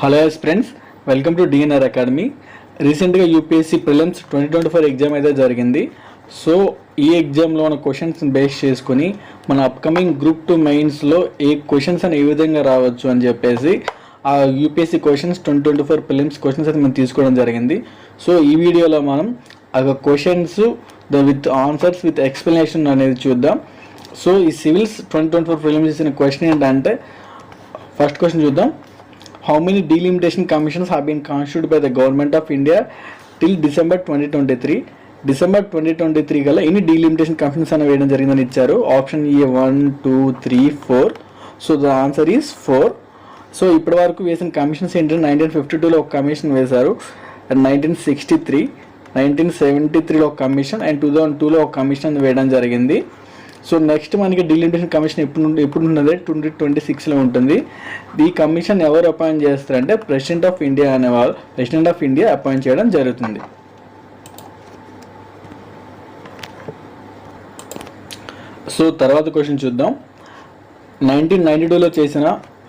Hello friends, welcome to DNR academy. రీసెంట్గా UPSC prelims 2024 exam అయితే జరిగింది. సో ఈ ఎగ్జామ్లో ఉన్న క్వశ్చన్స్ బేస్ చేసుకుని మన అప్కమింగ్ గ్రూప్ 2 మెయిన్స్లో ఏ క్వశ్చన్స్ అని ఏ విధంగా రావచ్చు అని చెప్పేసి ఆ యూపీఎస్సీ క్వశ్చన్స్ 2024 ప్రిలిమ్స్ క్వశ్చన్స్ అయితే మనం తీసుకోవడం జరిగింది. సో ఈ వీడియోలో మనం ఆ questions with answers with explanation అనేది చూద్దాం. సో ఈ సివిల్స్ 2024 ప్రిలిమ్స్ ఇచ్చిన క్వశ్చన్ ఏంటంటే, ఫస్ట్ క్వశ్చన్ చూద్దాం. How many delimitation commissions have been constituted by the government of India till December 2023? December 2023 గల ఎన్ని delimitation commissions అని వేయడం జరిగిందని ఇచ్చారు. Option A 1, 2, 3, 4. So the answer is 4. So ఇప్పటి వరకు వేసిన కమిషన్స్ ఏంటంటే 1952లో ఒక కమిషన్ వేశారు, అండ్ 1963, 1973లో ఒక కమిషన్, అండ్ 2002లో ఒక కమిషన్ వేయడం జరిగింది. సో నెక్స్ట్ మనకి డిలిమిటేషన్ కమిషన్ ఎప్పుడు ఉన్నది 2026లో ఉంటుంది. ఈ కమిషన్ ఎవరు అపాయింట్ చేస్తారంటే ప్రెసిడెంట్ ఆఫ్ ఇండియా అనేవాళ్ళు, ప్రెసిడెంట్ ఆఫ్ ఇండియా అపాయింట్ చేయడం జరుగుతుంది. సో తర్వాత క్వశ్చన్ చూద్దాం. 1992లో చేసిన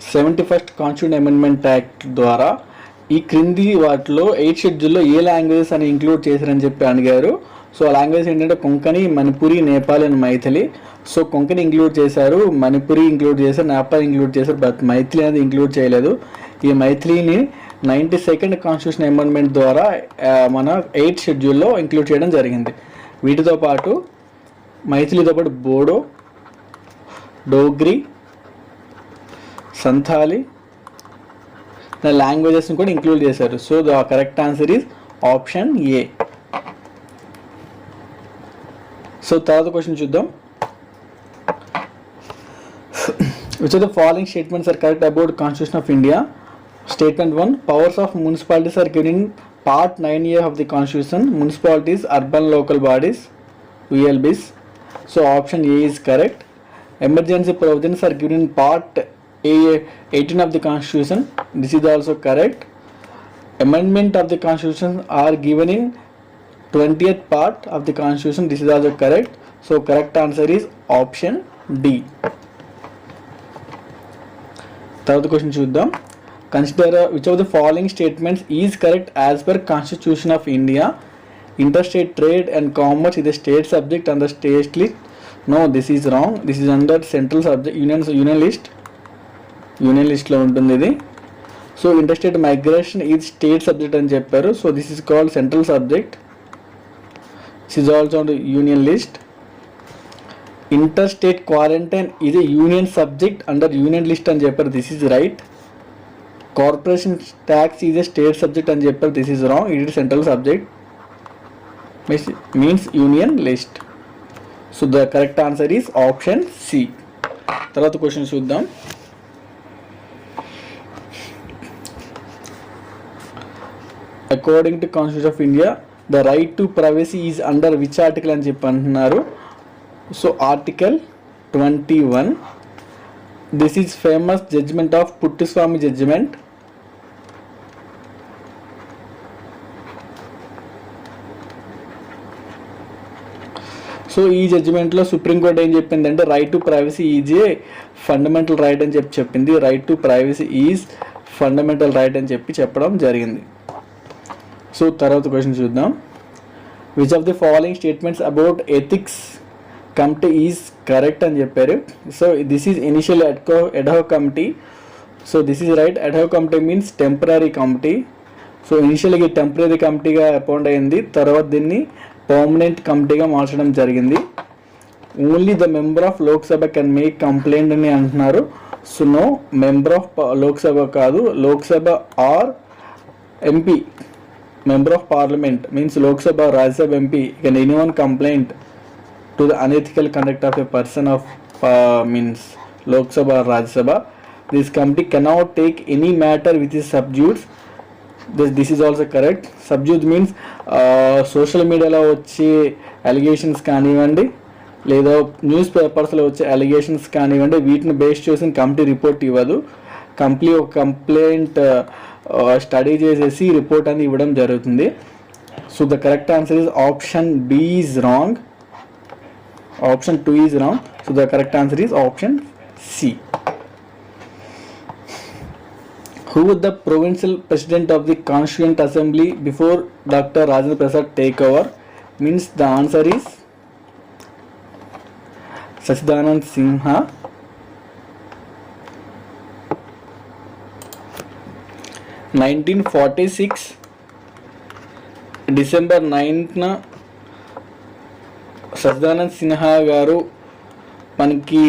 71st కాన్స్టిట్యూషన్ అమెండ్మెంట్ యాక్ట్ ద్వారా ఈ క్రింది వాటిలో 8 షెడ్యూల్లో ఏ లాంగ్వేజెస్ అని ఇంక్లూడ్ చేశారని చెప్పి అడిగారు. సో ఆ లాంగ్వేజ్ ఏంటంటే Konkani, Manipuri, Nepal and Maithili. So Konkani include చేశారు, మణిపురి ఇంక్లూడ్ చేశారు, నేపాల్ ఇంక్లూడ్ చేశారు, బట్ మైథిలి అనేది ఇంక్లూడ్ చేయలేదు. ఈ మైథిలిని 92nd కాన్స్టిట్యూషన్ అమెండ్మెంట్ ద్వారా మన 8 షెడ్యూల్లో ఇంక్లూడ్ చేయడం జరిగింది. వీటితో పాటు మైథిలితో పాటు బోడో, డోగ్రీ, సంథాలి లాంగ్వేజెస్ని కూడా ఇంక్లూడ్ చేశారు. So the correct answer is option A. So తర్వాత క్వశ్చన్ చూద్దాం. Which of the following statements are correct about Constitution of India? Statement 1. Powers of municipalities are given in Part 9A of the Constitution. Municipalities, urban local bodies, ULBs. So option A is correct. Emergency provisions are given in Part 18 of the Constitution. This is also correct. Amendment of the Constitution are given in 20th part of the Constitution. This is also correct. So correct answer is option D. Third question చూద్దాం. Consider which of the following statements is correct as per Constitution of India. Interstate trade and commerce is a state subject under state list. No, this is wrong. This is under central subject, union list. Union list లో ఉంటుంది ఇది. So interstate migration is state subject అని చెప్పారు. So this is called central subject. This is also on the union list. Interstate quarantine is a union subject under union list అని చెప్పారు. This is right. Corporation tax is a state subject అని చెప్పారు. This is wrong. It is central subject. Means union list. So the correct answer is option C. తర్వాత question చూద్దాం. According to Constitution of India, the right to privacy is under which article అని చెప్పి అంటున్నారు. So article 21. This is famous judgment of Puttaswamy judgment. So ఈ జడ్జిమెంట్లో supreme court ఏం చెప్పిందంటే right to privacy is a fundamental right అని చెప్పింది. Right to privacy is fundamental right అని చెప్పడం జరిగింది. సో తర్వాత క్వశ్చన్ చూద్దాం. Which of the following statements about ethics committee is correct అని చెప్పారు. So this is initial ad hoc committee. So this is right. Ad hoc committee means temporary committee. So ఇనిషియల్గా temporary కమిటీగా appoint అయింది, తర్వాత దీన్ని పర్మనెంట్ కమిటీగా మార్చడం జరిగింది. Only the member of Lok Sabha can make complaint అని అంటున్నారు. So no, member of Lok Sabha కాదు, Lok Sabha or MP, member of parliament means Lok Sabha, Rajya Sabha MP. Can anyone complain to the unethical conduct of a person of means Lok Sabha or Rajya Sabha? This committee cannot take any matter which is subjudice. This is also correct. Subjudice means social మీడియాలో వచ్చే allegations కానివ్వండి, లేదా news పేపర్స్లో వచ్చే allegations కానివ్వండి, వీటిని base చేసి committee report ఇవ్వదు. కంప్లైంట్ స్టడీ చేసేసి రిపోర్ట్ అని ఇవ్వడం జరుగుతుంది. So the correct answer is option B is wrong. Option 2 is wrong. So the correct answer is option C. Who was the provincial president of the Constituent Assembly before Dr. Rajendra Prasad take over? Means the answer is Sachidanand Sinha. 1946 December 9న సచిదానంద్ సిన్హా గారు మనకి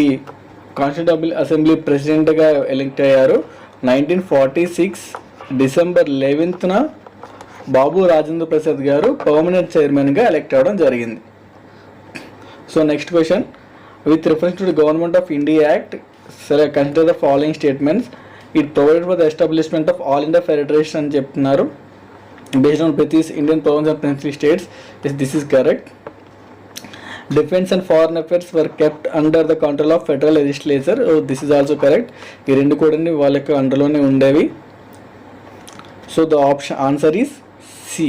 constituent assembly ప్రెసిడెంట్గా elect అయ్యారు. 1946 December 11న బాబు రాజేంద్ర ప్రసాద్ గారు permanent చైర్మన్గా elect అవ్వడం జరిగింది. So next question, with reference to the government of India act consider the following statements. It provided for the establishment of all India federation అని చెప్తున్నారు. బేస్డ్ ఆన్ ప్రతి Indian province and principal states. This is correct. Defense and foreign affairs were kept under the control of federal legislature. This is also correct. ఈ రెండు కూడా వాళ్ళకి అండర్లోనే ఉండేవి. So the option answer is C.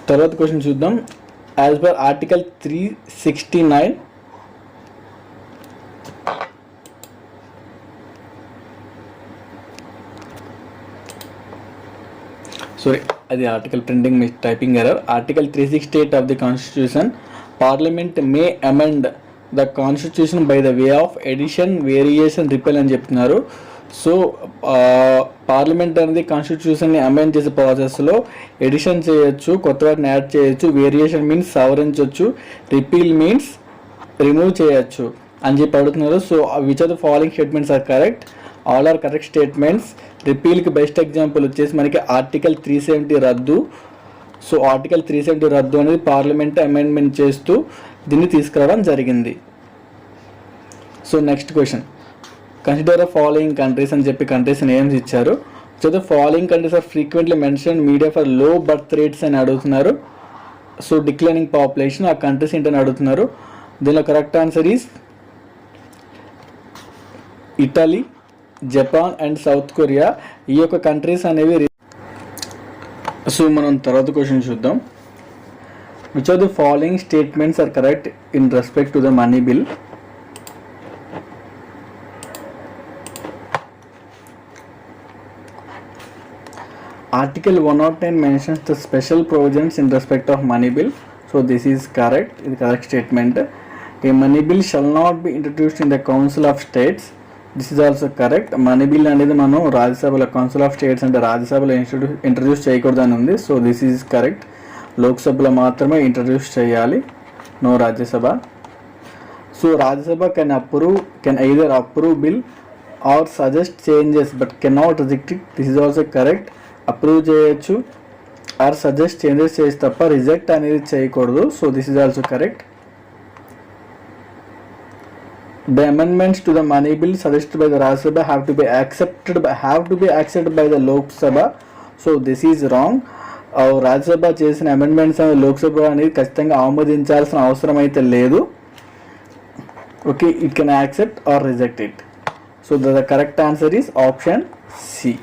తర్వాత question చూద్దాం. As per article 369 sorry అది article printing typing error. Article 368 of the constitution, parliament may amend the constitution by the way of addition, variation, repeal అని చెప్తున్నారు. So parliament అనేది కాన్స్టిట్యూషన్ని amend చేసే ప్రాసెస్లో edition చేయొచ్చు, కొత్త వాటిని యాడ్ చేయొచ్చు, వేరియేషన్ మీన్స్ సవరించవచ్చు, రిపీల్ మీన్స్ రిమూవ్ చేయొచ్చు అని చెప్పి అడుగుతున్నారు. So which are the following statements are correct? All are correct statements. రిపీల్కి బెస్ట్ ఎగ్జాంపుల్ వచ్చేసి మనకి ఆర్టికల్ 370 రద్దు. సో ఆర్టికల్ 370 రద్దు అనేది పార్లమెంట్ అమెండ్మెంట్ చేస్తూ దీన్ని తీసుకురావడం జరిగింది. So next question, consider the following countries అని చెప్పి కంట్రీస్ నేమ్స్ ఇచ్చారు. So the following countries are frequently mention media for low birth rates అని అడుగుతున్నారు. సో డిక్లైనింగ్ పాపులేషన్, ఆ కంట్రీస్ ఏంటని అడుగుతున్నారు. దీనిలో correct answer is Italy, Japan and South Korea. ఈ యొక్క కంట్రీస్ అనేవి. సో మనం తర్వాత క్వశ్చన్ చూద్దాం. Which are the following statements are correct in respect to the money bill? Article 109 mentions the special provisions in respect of money bill. So this is correct. It is correct statement. A money bill shall not be introduced in the Council of States. This is also correct. Money bill అనేది మనం రాజ్యసభలో, council of states అంటే రాజ్యసభలో introduce చేయకూడదు అని ఉంది. So this is correct. లోక్సభలో మాత్రమే ఇంట్రడ్యూస్ చేయాలి, no Rajya Sabha. So Rajya Sabha can either approve bill or suggest changes but can not reject it. This is also correct. Approve చేయొచ్చు ఆర్ సజెస్ట్ చేంజెస్ చేసి తప్ప రిజెక్ట్ అనేది చేయకూడదు. So this is also correct. The amendments to the money bill suggested by the Rajya Sabha have to be accepted by the Lok Sabha. So this is wrong. Rajya Sabha చేసిన amendments అనేది లోక్సభ అనేది ఖచ్చితంగా ఆమోదించాల్సిన అవసరం అయితే లేదు. Okay, it can accept or reject it. So the correct answer is option C.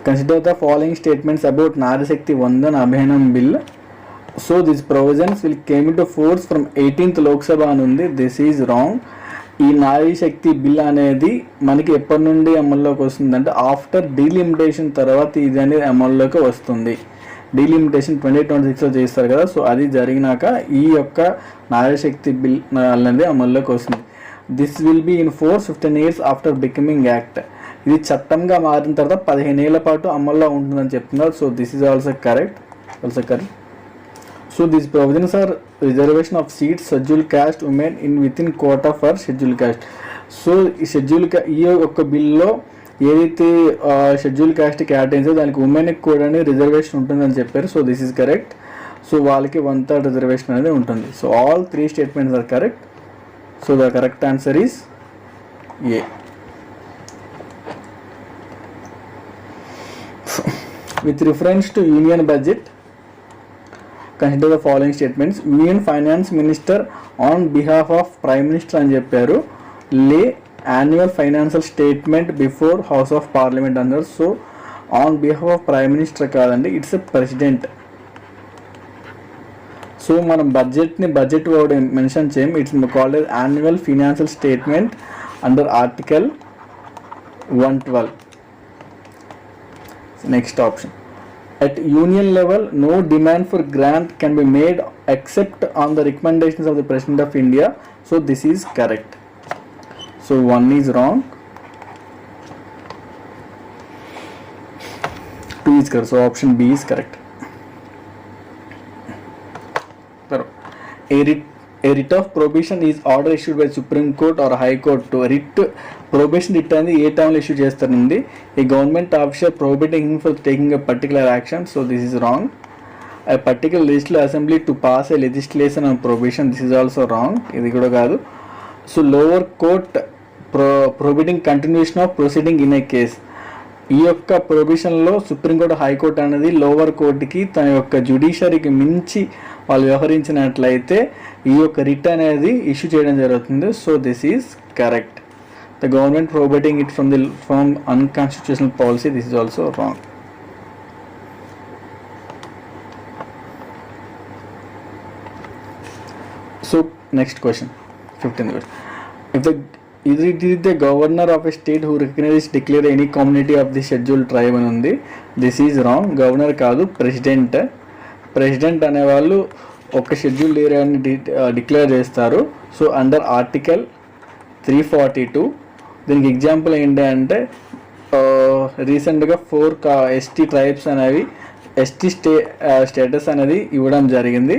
Consider the following statements about Nari Shakti Vandan అభియానం bill. So this provisions will came into force from 18th Lok Sabha అని ఉంది. This is wrong. ఈ నారీ శక్తి bill అనేది మనకి ఎప్పటి నుండి అమల్లోకి వస్తుందంటే ఆఫ్టర్ డీలిమిటేషన్ తర్వాత ఇది అనేది అమల్లోకి వస్తుంది. డీలిమిటేషన్ 2026లో చేస్తారు కదా. సో అది జరిగినాక ఈ యొక్క నారీ శక్తి బిల్ అనేది అమల్లోకి వస్తుంది. This will be in force 15 years after becoming act. ఇది చట్టంగా మారిన తర్వాత 15 ఏళ్ల పాటు అమల్లో ఉంటుందని చెప్తున్నారు. So this is also correct. So these provisions are reservation of seats scheduled caste women in within quota for scheduled caste. So ఈ యొక్క బిల్లో ఏదైతే షెడ్యూల్ కాస్ట్ కేటాయించో దానికి ఉమెన్కి కూడా రిజర్వేషన్ ఉంటుందని చెప్పారు. So this is correct. So వాళ్ళకి 1/3 రిజర్వేషన్ అనేది ఉంటుంది. So all 3 statements are correct. So the correct answer is A. With reference to union budget, consider the following statements. Union finance minister on behalf of prime minister అని చెప్పారు lay annual financial statement before house of parliament అన్నారు. So on behalf of prime minister కాదండి, it's a president. So మనం budget word mention చేయం. It's called as annual financial statement under article 112. Next option, at union level no demand for grant can be made except on the recommendations of the President of India. So this is correct. So 1 is wrong, 2 is correct. So option B is correct. A writ of prohibition is order issued by Supreme Court or High Court to prohibition writ అనేది ఏ టైంలో issue చేస్తారండి? ఏ government officer prohibiting him for taking a particular action. So this is wrong. A particular legislative assembly to pass a legislation on prohibition. This is also wrong. ఇది కూడా కాదు. So lower court prohibiting continuation of proceeding in a case. ఈ యొక్క ప్రొహిబిషన్లో supreme court high court అనేది lower కోర్టుకి తన యొక్క జ్యుడిషియరీకి మించి వాళ్ళు వ్యవహరించినట్లయితే ఈ యొక్క రిట్ అనేది ఇష్యూ చేయడం జరుగుతుంది. So this is correct. The government prohibiting it from unconstitutional policy. This is also wrong. So next question, 15th question. If it is the governor of a state who recognizes declare any community of the scheduled tribe అని ఉంది. This is wrong. Governor కాదు, president అనేవాళ్ళు ఒక scheduled ఏరియాని declare చేస్తారు. So under article 342. దీనికి example ఏంటి అంటే రీసెంట్గా 4 ఎస్టీ ట్రైబ్స్ అనేవి ఎస్టీ స్టేటస్ అనేది ఇవ్వడం జరిగింది.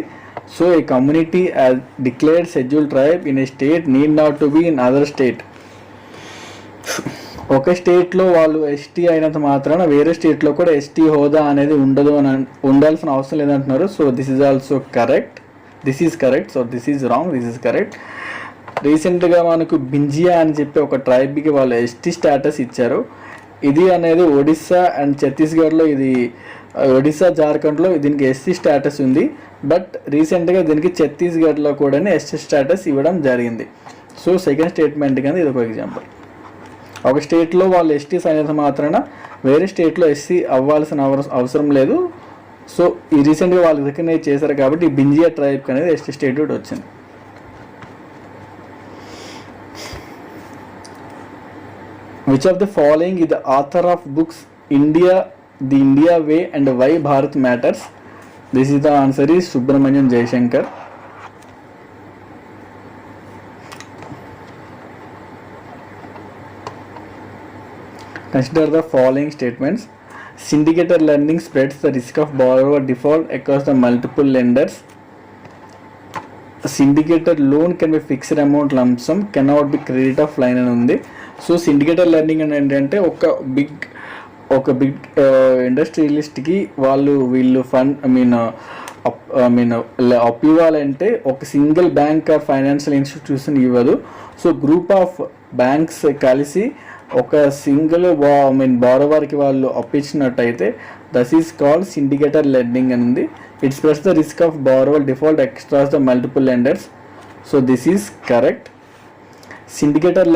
So A community as declared scheduled tribe in a state need not to be in other state. ఒక స్టేట్లో వాళ్ళు ఎస్టీ అయినంత మాత్రాన వేరే స్టేట్లో కూడా ఎస్టీ హోదా అనేది ఉండదు అని ఉండాల్సిన అవసరం లేదంటున్నారు. So this is also correct. This is correct. So this is wrong. This is correct. రీసెంట్గా మనకు బింజియా అని చెప్పి ఒక ట్రైబ్కి వాళ్ళు ఎస్టీ స్టేటస్ ఇచ్చారు. ఇది అనేది ఒడిస్సా అండ్ ఛత్తీస్గఢ్లో, ఇది ఒడిస్సా జార్ఖండ్లో దీనికి ఎస్సీ స్టేటస్ ఉంది. బట్ రీసెంట్గా దీనికి ఛత్తీస్గఢ్లో కూడా ఎస్టీ స్టేటస్ ఇవ్వడం జరిగింది. సో సెకండ్ స్టేట్మెంట్ కానీ ఇది ఒక ఎగ్జాంపుల్. ఒక స్టేట్లో వాళ్ళు ఎస్టీస్ అయినంత మాత్రాన వేరే స్టేట్లో ఎస్సీ అవ్వాల్సిన అవసరం లేదు. సో ఈ రీసెంట్గా వాళ్ళు రికగ్నైజ్ చేశారు కాబట్టి ఈ బింజియా ట్రైబ్కి అనేది ఎస్టీ స్టేట్యూట్ వచ్చింది. Which of the following is the author of books India, The India Way and Why Bharat Matters? This is the answer is Subramanian Jaishankar. Consider the following statements. Syndicated lending spreads the risk of borrower default across the multiple lenders. A syndicated loan can be fixed amount lump sum, cannot be credit of line అని ఉంది. So syndicated lending అని ఏంటంటే ఒక big ఇండస్ట్రియలిస్ట్కి వీళ్ళు fund అప్పు ఇవ్వాలంటే ఒక single bank or financial institution ఇవ్వదు. సో గ్రూప్ ఆఫ్ బ్యాంక్స్ కలిసి ఒక సింగిల్ బారోవర్కి వాళ్ళు అప్పించినట్టయితే that is called syndicated lending అని ఉంది. It spreads the risk of borrower default across the multiple lenders. So this is correct. Syndicated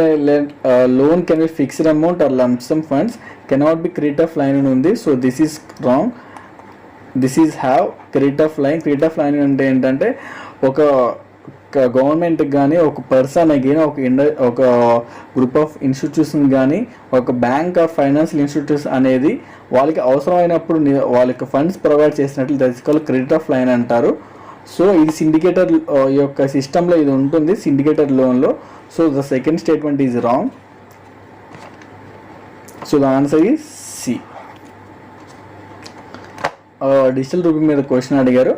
loan can be fixed amount or lump sum funds, cannot be credit of line అని ఉంది. So this is wrong. This is have credit of line. Credit of line అంటే ఏంటంటే ఒక గవర్నమెంట్కి కానీ ఒక person కానీ ఒక గ్రూప్ ఆఫ్ ఇన్స్టిట్యూషన్ కానీ ఒక బ్యాంక్ ఆఫ్ ఫైనాన్షియల్ ఇన్స్టిట్యూషన్ అనేది వాళ్ళకి అవసరమైనప్పుడు వాళ్ళకి ఫండ్స్ ప్రొవైడ్ చేసినట్లు that's called credit of line అంటారు. సో ఇది సిండికేటెడ్ యొక్క సిస్టంలో ఇది ఉంటుంది సిండికేటెడ్ లోన్లో. So the second statement is wrong. So the answer is C. Digital rupee మీద క్వశ్చన్ అడిగారు.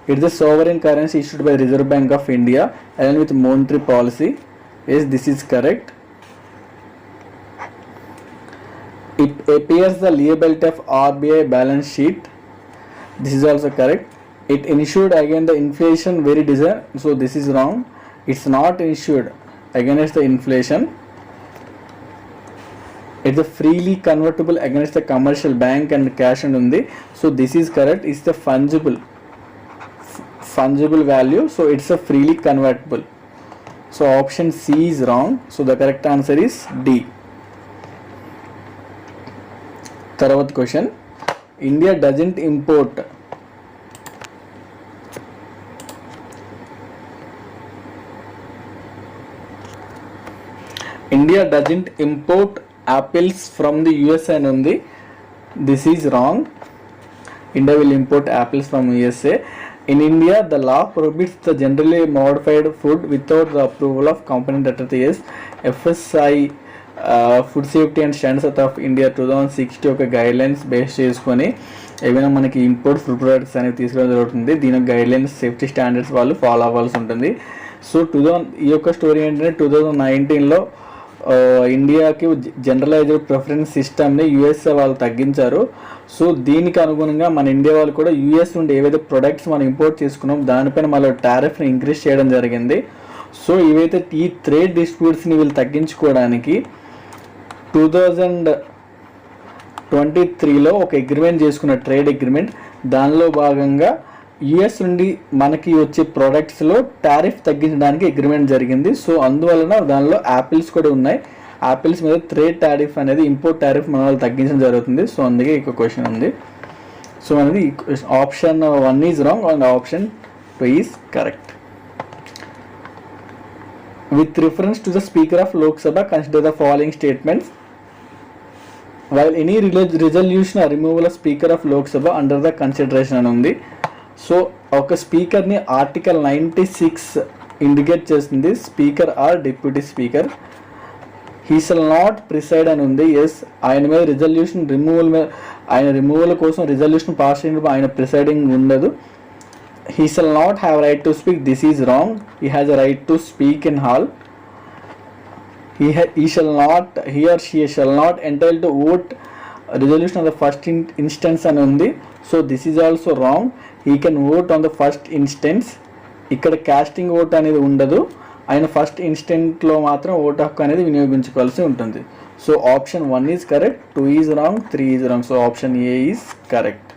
It's the sovereign currency issued by Reserve Bank of India along with monetary policy. Yes, this is correct. It appears the liability of RBI balance sheet. This is also correct. It insured against the inflation very desire. So this is wrong. It's not insured against the inflation. It's a freely convertible against the commercial bank and cash and undi. So this is correct. It's the fungible value. So it's a freely convertible. So option C is wrong. So the correct answer is D. Third question. India doesn't import India doesn't import apples from the USA అని ఉంది. This is wrong. India will import apples from USA. In India, the law prohibits the generally modified food without the approval of component authorities. FSI food safety and standards of India 2060 ఒక guidelines base చేసుకొని ఏమైనా మనకి import food products అనేవి తీసుకోవడం జరుగుతుంది. దీని guidelines safety standards వాళ్ళు follow అవ్వాల్సి ఉంటుంది. సో ఈ యొక్క స్టోరీ ఏంటంటే 2019లో ఇండియాకి జనరలైజ్డ్ ప్రిఫరెన్స్ సిస్టమ్ని యూఎస్ఏ వాళ్ళు తగ్గించారు. సో దీనికి అనుగుణంగా మన ఇండియా వాళ్ళు కూడా యూఎస్ నుండి ఏవైతే ప్రొడక్ట్స్ మనం ఇంపోర్ట్ చేసుకున్నాం దానిపైన మళ్ళీ టారిఫ్ని ఇంక్రీజ్ చేయడం జరిగింది. సో ఇవైతే ఈ ట్రేడ్ డిస్ప్యూట్స్ని వీళ్ళు తగ్గించుకోవడానికి 2023లో ఒక అగ్రిమెంట్ చేసుకున్న ట్రేడ్ అగ్రిమెంట్. దానిలో భాగంగా యుఎస్ నుండి మనకి వచ్చే ప్రోడక్ట్స్లో టారిఫ్ తగ్గించడానికి అగ్రిమెంట్ జరిగింది. సో అందువలన దానిలో యాపిల్స్ కూడా ఉన్నాయి. యాపిల్స్ మీద ట్రేడ్ టారిఫ్ అనేది ఇంపోర్ట్ టారిఫ్ మన వాళ్ళు తగ్గించడం జరుగుతుంది. సో అందుకే ఇక క్వశ్చన్ ఉంది. సో అనేది option 1 is wrong and option 2 is correct. With reference to the speaker of Lok Sabha consider the following statements. While any resolution or removal of speaker of Lok Sabha under the consideration అని ఉంది. So ఒక స్పీకర్ని article 96 indicate చేస్తుంది. Speaker or deputy speaker. He shall not preside అని ఉంది. Yes, ఆయన మీద resolution ఆయన రిమూవల్ కోసం రిజల్యూషన్ పాస్ చేయడం ఆయన ప్రిసైడింగ్ ఉండదు. He shall not have right to speak. This is wrong. He has a right to speak in hall. He or she shall not entitled to vote resolution on the first instance అని ఉంది. So this is also wrong. He can vote on the first instance. ఇక్కడ casting vote అనేది ఉండదు. ఆయన first ఇన్స్టెంట్లో మాత్రం vote హక్కు అనేది వినియోగించుకోవాల్సి ఉంటుంది. So option 1 is correct, 2 is wrong, 3 is wrong. So option A is correct.